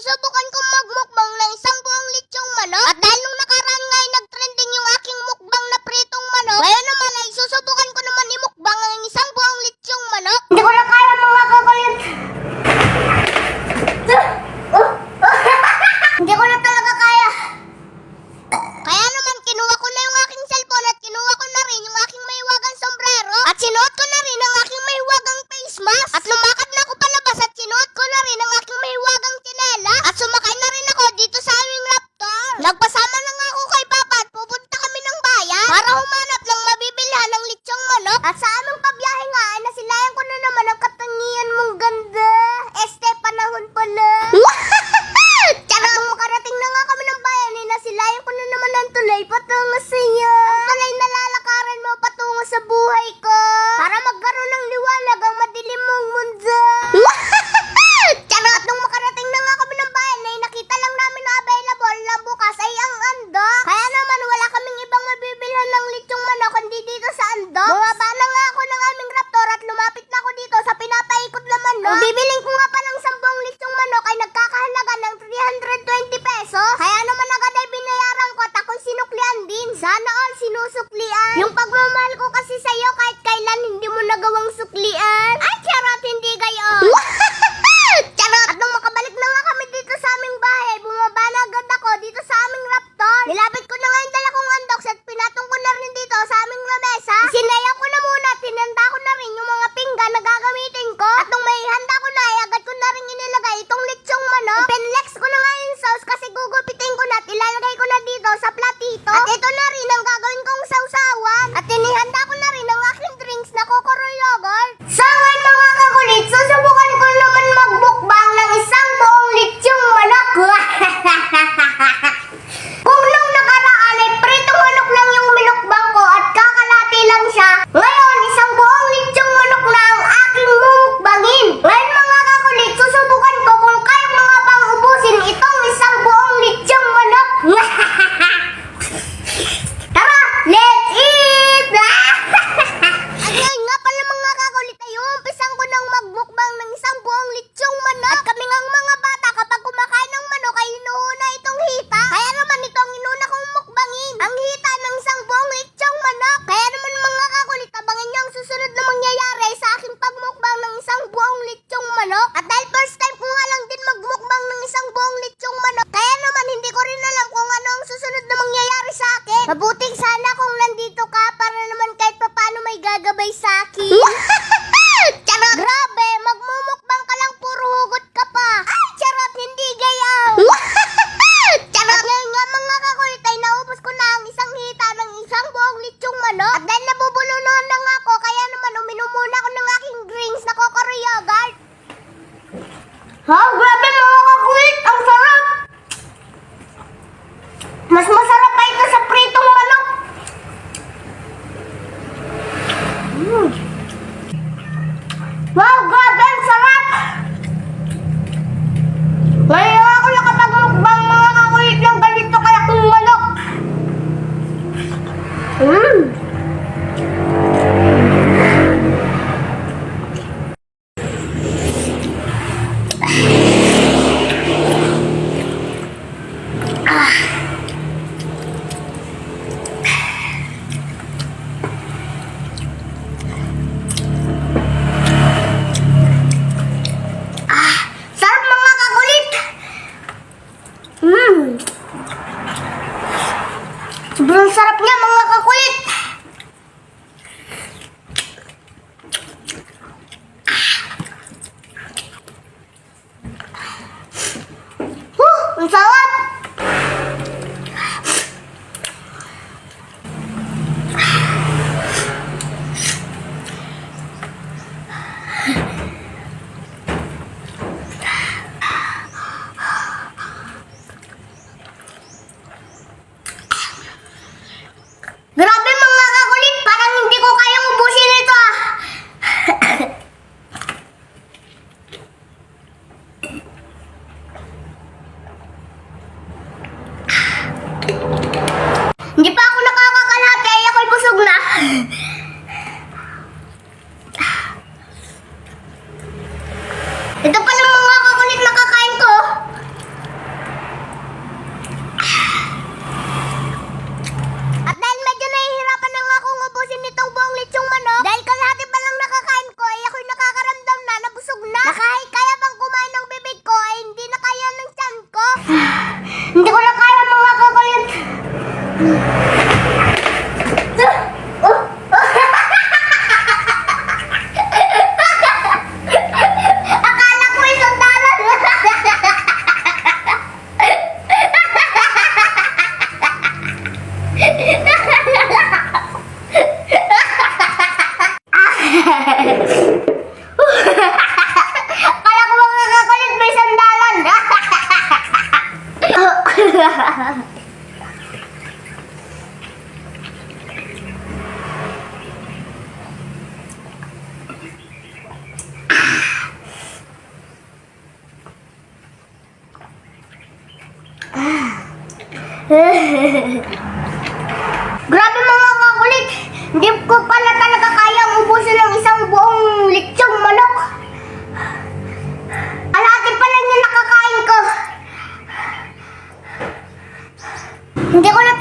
susubukan kong magmukbang ng isang buong lechong manok. At dahil nung nakaraan nga ay nagtrending yung aking mukbang na pritong manok, ngayon naman ay susubukan ko naman imukbang ang isang buong lechong manok. Hindi ko na kaya mga kakulit. Hindi ko na talaga kaya. Kaya naman kinuha ko na yung aking cellphone at kinuha ko na rin yung aking mahiwagang sombrero at sinuot ko na rin ang aking mahiwagang face mask at lumakad na ako palabas at sinuot ko na rin ang aking mahiwagang tsinela at sumakay na rin ako dito sa aming raptor. Nagpasama na nga ako kay Papa at pupunta kami ng bayan para humanap ng mabibilhan ng lechong manok at sa aming pabiyahe nga ay nasilayan ko na naman ang katangian mong ganda. Panahon pala. Tsaka nung makarating na nga kami ng bayan ay nasilayan ko na naman ang tulay patungo sa iyo. Ang tulay na lalakaran mo patungo sa buhay ko para magkaroon ng liwanag ang madilim mong mundo. Tsaka nung makarating na nga kami ng bayan ay nakita lang namin na available na bukas ay ang andok. Kaya naman wala kaming ibang mabibilhan ng lechong manok kundi dito sa andok. Bumaba na nga ako ng aming raptor at lumapit na ako dito sa pinapaikot na manok. Bibiling ko nga palang 10 lechong manok ay nagkakahalaga ng 320 pesos. Kaya naman agad ay binayaran ko at ako'y sinuklian din. Sana all sinusuklian. Yung pagmamahal ko kasi sa'yo kahit kailan hindi mo nagawang suklian. Ay, charot, hindi kayo. Charot! At nung makabalik na nga kami dito sa aming bahay, ay bumaba na agad ako dito sa aming raptor. Nilapit ko na nga yung dala kong undox at pinatong ko na rin dito sa aming lamesa. Sinayang ko na muna at tinanda ko na rin yung mga pinggan na gagamitin ko. At nung may handa ko na, ay agad ko na rin inilagay itong lechong manok. Ipinlex ko na nga yung sauce kasi gugupitin ko na at ilalagay ko na dito sa platito. At ito na rin ang gagawin kong sausawan. At inihanda ko na rin ang aking drinks na kokoro yogurt. So ngayon mga kakulit, susubukan ko naman magbukbang ng isang buong lechong manok. Kung nung nakaraan ay pritong manok lang yung minukbang ko at kakalati lang siya, ngayon isang buong lechong manok na ang aking mumukbangin. Ngayon mga kakulit, susubukan ko kung kaya mga pang ubusin itong isang buong lechong manok. Tara, let's eat! At ngayon nga pala mga kakulit ay umpisan ko ng magmukbang ng isang buong lechong manok. At kami ngang mga bata kapag kumakain ng manok ay inuuna itong hita. Kaya naman ito ang inuna kong mukbangin. Ang hita ng isang buong lechong manok. Kaya naman mga kakulit, abangan niyo ang susunod na mangyayari sa aking pagmukbang ng isang buong lechong manok. At dahil first time ko nga lang din magmukbang ng isang buong lechong manok, kaya naman hindi ko rin alam kung ano ang susunod na mangyayari sa akin. Mabuting sana kung nandito ka para naman kahit paano may gagabay sa akin. Charot! Grabe, magmumukbang ka lang puro hugot ka pa. Ay, charot, hindi gayaw. Charot! At ngayon nga mga kakulit ay naubos ko na ang isang hita ng isang buong lechong manok. At dahil nabubulunan na nga ako, kaya naman uminom muna ako ng aking drinks na kokoro yogurt. Ha? Grabe mga kakulit, ang sarap! Mas masarap pa ito sa pritong manok. Wow, grabe, ang sarap! Ngayon ako nakapagmukbang mga kakulit ng ganito kaya kung manok. Sarap mga kakulit! Sobrang sarap niya mga kakulit! Ang sarap! Grabe mga kakulit, parang hindi ko kayang ubusin ito ah. Hindi pa ako nakakakalahati ay ako'y busog na. Ito pa ng mga kakulit na kakain ko. Grabe mga kakulit! Hindi ko pala talaga kayang ubusin ng isang buong litsong manok. Alati pa lang yung nakakain ko. Hindi ko na